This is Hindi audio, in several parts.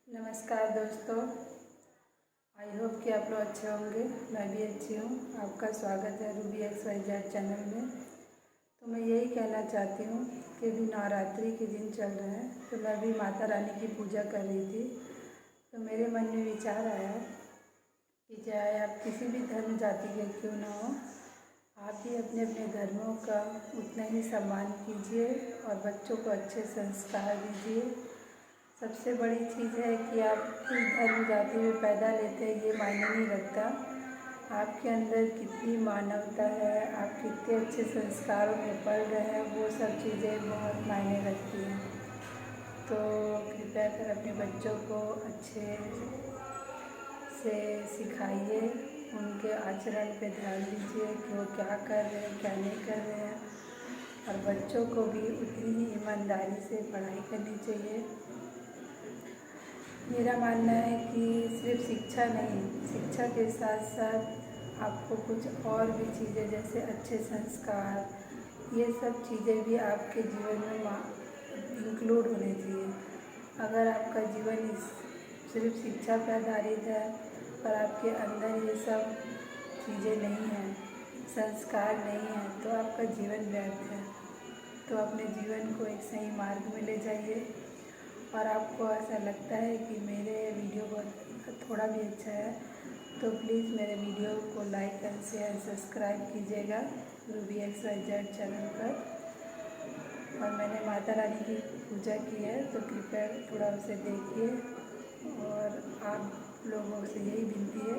नमस्कार दोस्तों, आई होप कि आप लोग अच्छे होंगे। मैं भी अच्छी हूँ। आपका स्वागत है रूबी XYZ चैनल में। तो मैं यही कहना चाहती हूँ कि अभी नवरात्रि के दिन चल रहे हैं, तो मैं भी माता रानी की पूजा कर रही थी। तो मेरे मन में विचार आया कि चाहे आप किसी भी धर्म जाति के क्यों ना हो, आप भी अपने अपने धर्मों का उतना ही सम्मान कीजिए और बच्चों को अच्छे संस्कार दीजिए। सबसे बड़ी चीज़ है कि आप किस धर्म जाति में पैदा लेते हैं ये मायने नहीं रखता, आपके अंदर कितनी मानवता है, आप कितने अच्छे संस्कारों में पल रहे हैं, वो सब चीज़ें बहुत मायने रखती हैं। तो कृपया कर अपने बच्चों को अच्छे से सिखाइए, उनके आचरण पे ध्यान दीजिए कि वो क्या कर रहे हैं क्या नहीं कर रहे हैं। और बच्चों को भी उतनी ही ईमानदारी से पढ़ाई करनी चाहिए। मेरा मानना है कि सिर्फ शिक्षा नहीं, शिक्षा के साथ साथ आपको कुछ और भी चीज़ें जैसे अच्छे संस्कार, ये सब चीज़ें भी आपके जीवन में इंक्लूड होने चाहिए। अगर आपका जीवन सिर्फ शिक्षा पर आधारित है और आपके अंदर ये सब चीज़ें नहीं हैं, संस्कार नहीं हैं, तो आपका जीवन व्यर्थ है। तो अपने जीवन को एक सही मार्ग में ले जाइए। और आपको ऐसा लगता है कि मेरे वीडियो बहुत थोड़ा भी अच्छा है, तो प्लीज़ मेरे वीडियो को लाइक एंड शेयर सब्सक्राइब कीजिएगा रूबी XYZ चैनल पर। और मैंने माता रानी की पूजा की है, तो कृपया थोड़ा उसे देखिए। और आप लोगों से यही विनती है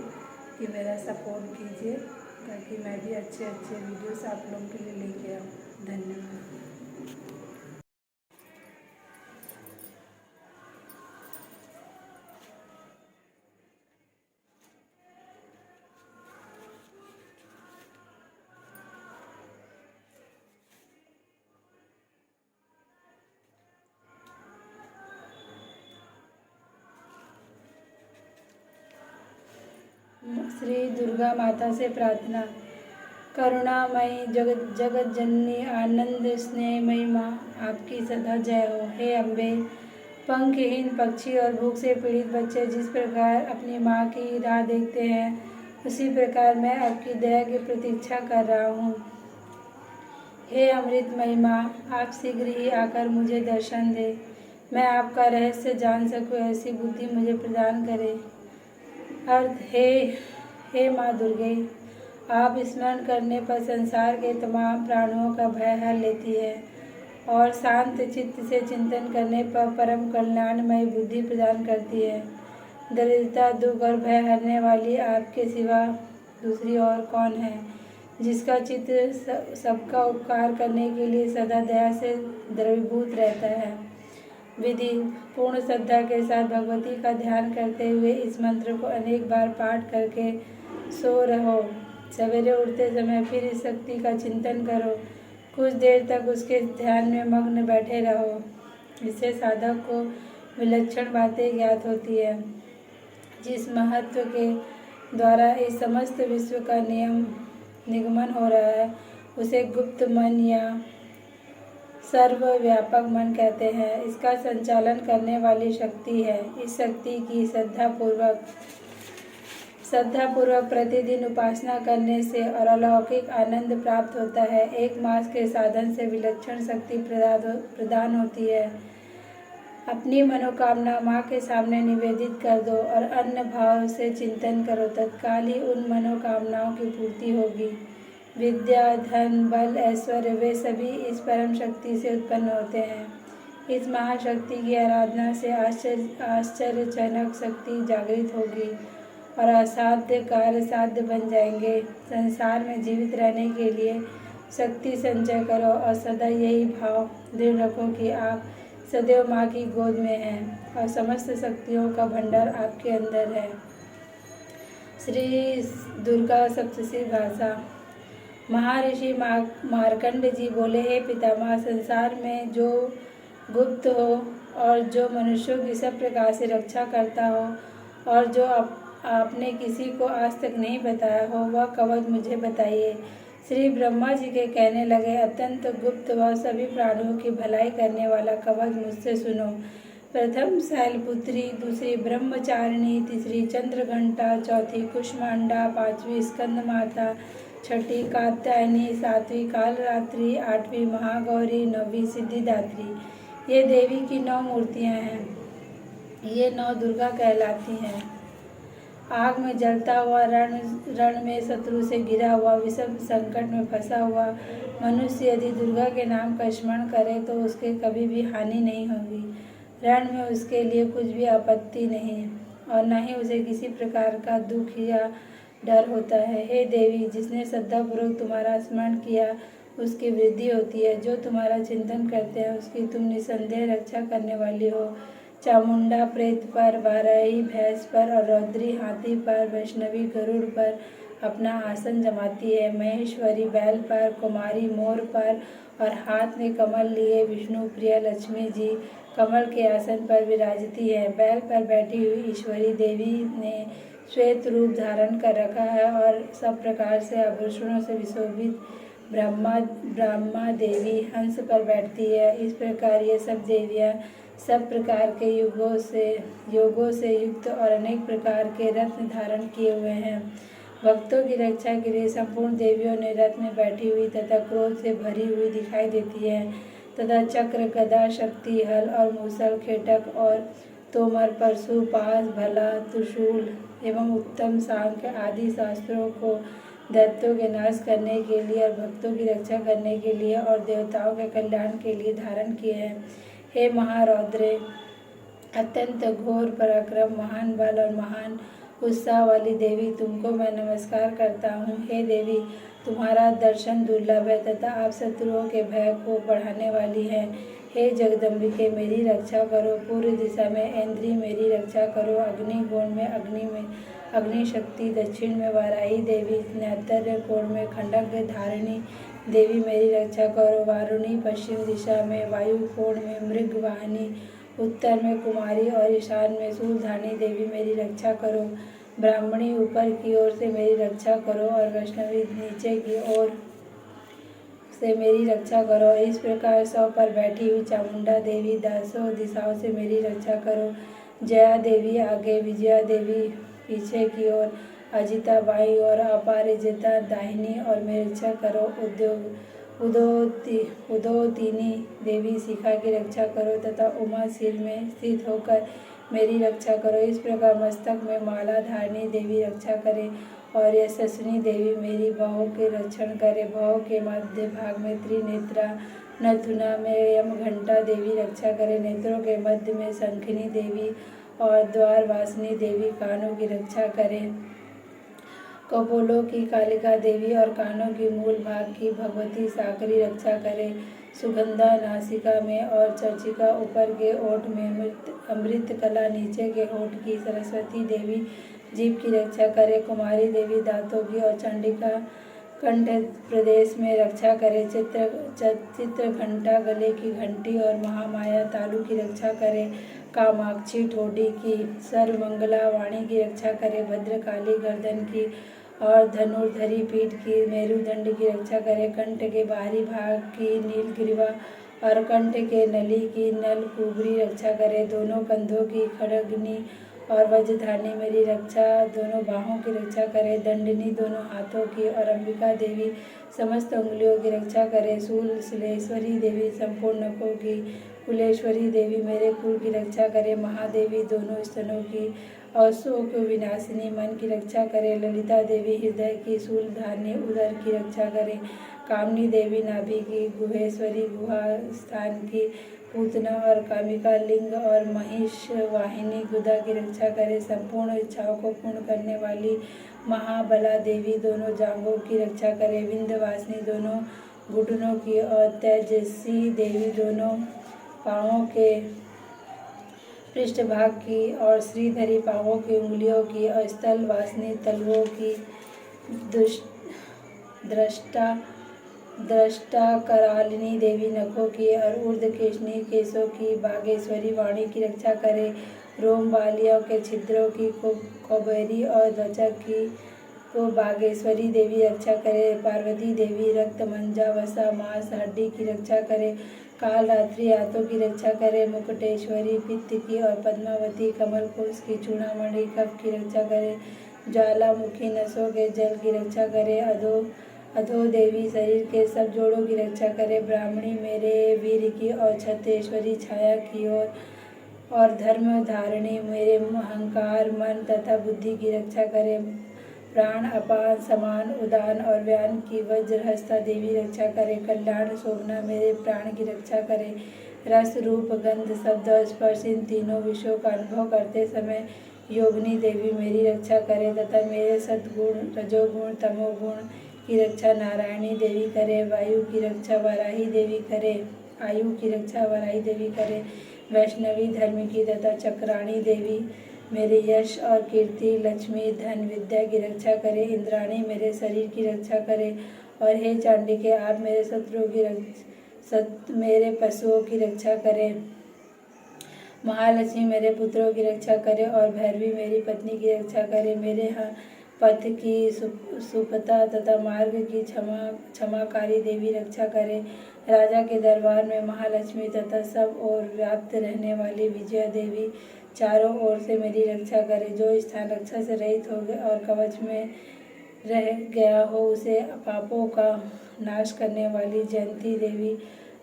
कि मेरा सपोर्ट कीजिए, ताकि मैं भी अच्छे अच्छे वीडियोस आप लोगों के लिए लेके आऊँ। धन्यवाद। श्री दुर्गा माता से प्रार्थना। करुणामयी जगत जननी आनंद स्नेहमयी माँ, आपकी सदा जय हो। हे अम्बे, पंखहीन पक्षी और भूख से पीड़ित बच्चे जिस प्रकार अपनी माँ की राह देखते हैं, उसी प्रकार मैं आपकी दया की प्रतीक्षा कर रहा हूँ। हे अमृतमयी माँ, आप शीघ्र ही आकर मुझे दर्शन दें। मैं आपका रहस्य जान सकूँ, ऐसी बुद्धि मुझे प्रदान करें। अर्थ हे माँ दुर्गे, आप स्मरण करने पर संसार के तमाम प्राणियों का भय हर लेती है और शांत चित्त से चिंतन करने पर परम कल्याणमय बुद्धि प्रदान करती है। दरिद्रता, दुख और भय हरने वाली आपके सिवा दूसरी और कौन है, जिसका चित्त सबका उपकार करने के लिए सदा दया से द्रवीभूत रहता है। विधि पूर्ण श्रद्धा के साथ भगवती का ध्यान करते हुए इस मंत्र को अनेक बार पाठ करके सो रहो। सवेरे उठते समय फिर इस शक्ति का चिंतन करो। कुछ देर तक उसके ध्यान में मग्न बैठे रहो। इससे साधक को विलक्षण बातें ज्ञात होती है। जिस महत्व के द्वारा इस समस्त विश्व का निगमन हो रहा है, उसे गुप्त मन या सर्वव्यापक मन कहते हैं। इसका संचालन करने वाली शक्ति है। इस शक्ति की श्रद्धापूर्वक प्रतिदिन उपासना करने से और अलौकिक आनंद प्राप्त होता है। एक मास के साधन से विलक्षण शक्ति प्रदान होती है। अपनी मनोकामना माँ के सामने निवेदित कर दो और अन्य भाव से चिंतन करो, तत्काल ही उन मनोकामनाओं की पूर्ति होगी। विद्या, धन, बल, ऐश्वर्य वे सभी इस परम शक्ति से उत्पन्न होते हैं। इस महाशक्ति की आराधना से आश्चर्यजनक शक्ति जागृत होगी और असाध्य कार्य साध्य बन जाएंगे। संसार में जीवित रहने के लिए शक्ति संचय करो और सदा यही भाव दृढ़ रखो कि आप सदैव माँ की गोद में हैं और समस्त शक्तियों का भंडार आपके अंदर है। श्री दुर्गा सप्तशी भाषा। महर्षि मार्कंड जी बोले, हे पितामह, संसार में जो गुप्त हो और जो मनुष्यों की सब प्रकार से रक्षा करता हो और जो आपने किसी को आज तक नहीं बताया हो, वह कवच मुझे बताइए। श्री ब्रह्मा जी के कहने लगे, अत्यंत गुप्त व सभी प्राणियों की भलाई करने वाला कवच मुझसे सुनो। प्रथम शैलपुत्री, दूसरी ब्रह्मचारिणी, तीसरी चंद्रघंटा, चौथी कुष्मांडा, पांचवी स्कंदमाता, छठी कात्यायनी, सातवीं कालरात्रि, आठवीं महागौरी, नौवीं सिद्धिदात्री। ये देवी की 9 मूर्तियां हैं। ये 9 दुर्गा कहलाती हैं। आग में जलता हुआ, रण में शत्रु से घिरा हुआ, विषम संकट में फंसा हुआ मनुष्य यदि दुर्गा के नाम का स्मरण करे तो उसके कभी भी हानि नहीं होगी। रण में उसके लिए कुछ भी आपत्ति नहीं और न ही उसे किसी प्रकार का दुख या डर होता है। हे देवी, जिसने श्रद्धापूर्वक तुम्हारा स्मरण किया उसकी वृद्धि होती है। जो तुम्हारा चिंतन करते हैं उसकी तुम निसंदेह रक्षा करने वाली हो। चामुंडा प्रेत पर, वाराही भैंस पर और रौद्री हाथी पर, वैष्णवी गरुड़ पर अपना आसन जमाती है। महेश्वरी बैल पर, कुमारी मोर पर और हाथ में कमल लिए विष्णु प्रिया लक्ष्मी जी कमल के आसन पर विराजती है। बैल पर बैठी हुई ईश्वरी देवी ने श्वेत रूप धारण कर रखा है और सब प्रकार से आभूषणों से विशोभित ब्रह्मा देवी हंस पर बैठती है। इस प्रकार ये सब देवियाँ सब प्रकार के योगों से युक्त और अनेक प्रकार के रत्न धारण किए हुए हैं। भक्तों की रक्षा के लिए संपूर्ण देवियों ने रथ में बैठी हुई तथा क्रोध से भरी हुई दिखाई देती है तथा चक्र, गदा, शक्ति, हल और मूसल, खेटक और तोमर, परशु, पास, भला, त्रिशूल एवं उत्तम सांख्य आदि शास्त्रों को दैत्यों के नाश करने के लिए और भक्तों की रक्षा करने के लिए और देवताओं के कल्याण के लिए धारण किए हैं। हे महारौद्रे, अत्यंत घोर पराक्रम, महान बल और महान उत्साह वाली देवी, तुमको मैं नमस्कार करता हूँ। हे देवी, तुम्हारा दर्शन दुर्लभ है तथा आप शत्रुओं के भय को बढ़ाने वाली हैं। हे जगदम्बिके, मेरी रक्षा करो। पूर्व दिशा में ऐन्द्री मेरी रक्षा करो। अग्निगोण में अग्नि शक्ति, दक्षिण में वाराही देवी, नैत्तर्य कोण में खंडक धारिणी देवी मेरी रक्षा करो। वारुणी, पश्चिम दिशा में वायु कोण में मृगवाहिनी, उत्तर में कुमारी और ईशान में शूलधारिणी देवी मेरी रक्षा करो। ब्राह्मणी, ऊपर की ओर से मेरी रक्षा करो और वैष्णवी नीचे की ओर से मेरी रक्षा करो। इस प्रकार 100 पर बैठी हुई चामुंडा देवी 10 दिशाओं से मेरी रक्षा करो। जया देवी आगे, विजया देवी पीछे की ओर, अजिता बाईं और अपराजिता दाहिनी और मेरी रक्षा करो। उदोतिनी देवी शिखा की रक्षा करो तथा उमा सिर में स्थित होकर मेरी रक्षा करो। इस प्रकार मस्तक में माला धारिणी देवी रक्षा करे और यशस्विनी देवी मेरी बाहों के रक्षण करे। बाहों के मध्य भाग में त्रिनेत्रा, नथुना में यमघंटा देवी रक्षा करे। नेत्रों के मध्य में शंखिनी देवी और द्वारवासिनी देवी कानों की रक्षा करे। कपोलों की कालिका देवी और कानों की मूल भाग की भगवती साकरी रक्षा करे। सुगंधा नासिका में और चर्चिका ऊपर के ओठ में, अमृत कला नीचे के होठ की सरस्वती देवी जीभ की रक्षा करे। कुमारी देवी दांतों की और चंडिका कंठ प्रदेश में रक्षा करे। चित्र घंटा गले की घंटी और महामाया तालु की रक्षा करे। कामाक्षी ठोडी की, सर्वमंगला वाणी की रक्षा करे। भद्रकाली गर्दन की और धनुर्धरी पीठ की, मेरुदंड की रक्षा करे। कंठ के बाहरी भाग की नीलग्रीवा और कंठ के नली की नलकुबरी रक्षा करे। दोनों कंधों की खड्गनी और वज्रधारिणी मेरी रक्षा, दोनों बाहों की रक्षा करे। दंडनी दोनों हाथों की और अंबिका देवी समस्त उंगलियों की रक्षा करे। शूलेश्वरी देवी संपूर्ण नखों की, कुलेश्वरी देवी मेरे कुल की रक्षा करे। महादेवी दोनों स्तनों की और शोक विनाशिनी मन की रक्षा करे। ललिता देवी हृदय की, शूलधारिणी उदर की रक्षा करे। कामनी देवी नाभि की, गुहेश्वरी गुहा स्थान की, पूतना और कामिका लिंग और महिष वाहिनी गुदा की रक्षा करे। संपूर्ण इच्छाओं को पूर्ण करने वाली महाबला देवी दोनों जांघों की रक्षा करे। विंध्यवासिनी दोनों घुटनों की और तेजस्वी देवी दोनों पाँवों के पृष्ठभाग की और श्रीधरी पाँवों की उंगलियों की और स्थल वासिनी तलवों की, दृष्टा करालिनी देवी नखों की और ऊर्ध्वकेशनी केशों की, बागेश्वरी वाणी की रक्षा करे। रोम वालियों के छिद्रों की, कौबेरी और त्वचा की को बागेश्वरी देवी रक्षा करे। पार्वती देवी रक्त, मंजा, वसा, मांस, हड्डी की रक्षा करे। काल रात्रि आंतों की रक्षा करे, मुकुटेश्वरी पित्त की और पद्मावती कमल कोश की, चूड़ामणि कफ की रक्षा करे, ज्वालामुखी नसों के जल की रक्षा करे, अधो देवी शरीर के सब जोड़ों की रक्षा करे, ब्राह्मणी मेरे वीर की और छत्रेश्वरी छाया की और धर्म धारिणी मेरे अहंकार मन तथा बुद्धि की रक्षा करे, प्राण अपान समान उदान और व्यान की वज्रहस्ता देवी रक्षा करे, कल्याण शोभना मेरे प्राण की रक्षा करे, रस रूप गंध शब्द और स्पर्श इन तीनों विषयों का अनुभव करते समय योगिनी देवी मेरी रक्षा करे तथा मेरे सद्गुण रजोगुण तमोगुण की रक्षा नारायणी देवी करे, वायु की रक्षा वाराही देवी करे, आयु की रक्षा वाराही देवी करे, वैष्णवी धर्म की तथा चक्राणी देवी मेरे यश और कीर्ति लक्ष्मी धन विद्या की रक्षा करे, इंद्राणी मेरे शरीर की रक्षा करे, और हे चांडिके आप मेरे शत्रुओं की मेरे पशुओं की रक्षा करे, महालक्ष्मी मेरे पुत्रों की रक्षा करे और भैरवी मेरी पत्नी की रक्षा करे, मेरे पथ की सुपता तथा मार्ग की क्षमाकारी देवी रक्षा करे, राजा के दरबार में महालक्ष्मी तथा सब ओर व्याप्त रहने वाली विजया देवी चारों ओर से मेरी रक्षा करे, जो स्थान रक्षा से रहित हो गए और कवच में रह गया हो उसे पापों का नाश करने वाली जयंती देवी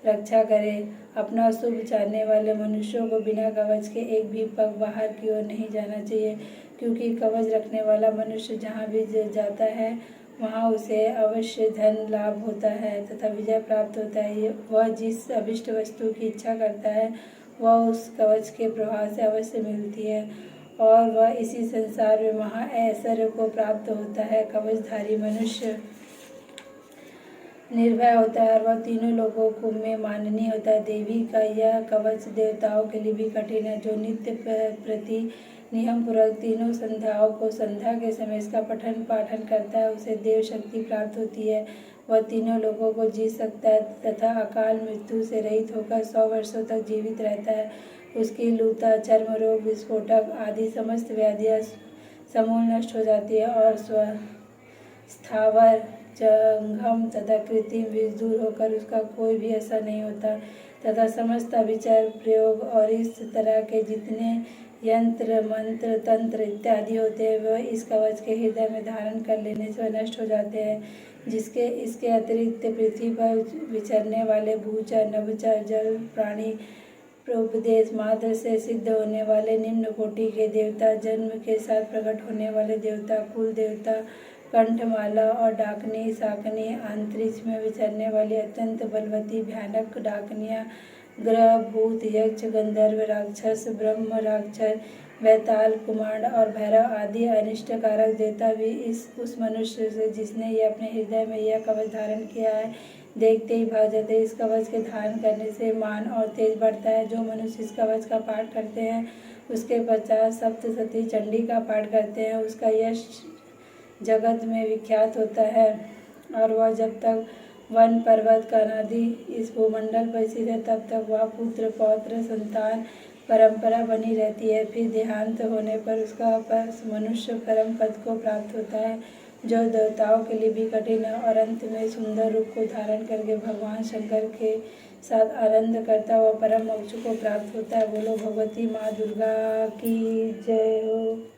रक्षा करे, अपना शुभ चाहने वाले मनुष्यों को बिना कवच के एक भी पग बाहर की ओर नहीं जाना चाहिए, क्योंकि कवच रखने वाला मनुष्य जहाँ भी जाता है वहाँ उसे अवश्य धन लाभ होता है तथा विजय प्राप्त होता है। वह जिस अभिष्ट वस्तु की इच्छा करता है वह उस कवच के प्रभाव से अवश्य मिलती है और वह इसी संसार में महा ऐश्वर्य को प्राप्त होता है। कवचधारी मनुष्य निर्भय होता है और वह तीनों लोगों को में माननीय होता है। देवी का यह कवच देवताओं के लिए भी कठिन है। जो नित्य प्रति नियम पूर्वक तीनों संध्याओं को संध्या के समय इसका पठन पाठन करता है उसे देव शक्ति प्राप्त होती है। वह तीनों लोगों को जीत सकता है तथा अकाल मृत्यु से रहित होकर 100 वर्षों तक जीवित रहता है। उसकी लूता चर्म रोग विस्फोटक आदि समस्त व्याधियाँ समूल नष्ट हो जाती है और स्थावर जंगम तथा कृत्रिम विष दूर होकर उसका कोई भी असर नहीं होता तथा समस्त अभिचार प्रयोग और इस तरह के जितने यंत्र मंत्र तंत्र इत्यादि होते हैं वह इस कवच के हृदय में धारण कर लेने से नष्ट हो जाते हैं। इसके अतिरिक्त पृथ्वी पर विचरने वाले भूचर नभचर जल प्राणी उपदेश मात्र से सिद्ध होने वाले निम्न कोटि के देवता, जन्म के साथ प्रकट होने वाले देवता, कुल देवता, कंठमाला और डाकनी शाकनी, अंतरिक्ष में विचरने वाली अत्यंत बलवती भयानक डाकनियाँ, ग्रह भूत यक्ष गंधर्व राक्षस ब्रह्म राक्षस वैताल कुमार और भैरव आदि अनिष्टकारक देवता भी उस मनुष्य से जिसने ये अपने हृदय में यह कवच धारण किया है देखते ही भाग जाते। इस कवच के धारण करने से मान और तेज बढ़ता है। जो मनुष्य इस कवच का पाठ करते हैं उसके पश्चात सप्तशती चंडी का पाठ करते हैं उसका यश जगत में विख्यात होता है और वह जब तक वन पर्वत का नदी इस भूमंडल पर स्थित है तब तक वह पुत्र पौत्र संतान परंपरा बनी रहती है। फिर देहांत होने पर उसका मनुष्य परम पद को प्राप्त होता है जो देवताओं के लिए भी कठिन है और अंत में सुंदर रूप को धारण करके भगवान शंकर के साथ आनंद करता हुआ परम मोक्ष को प्राप्त होता है। बोलो भगवती माँ दुर्गा की जय हो।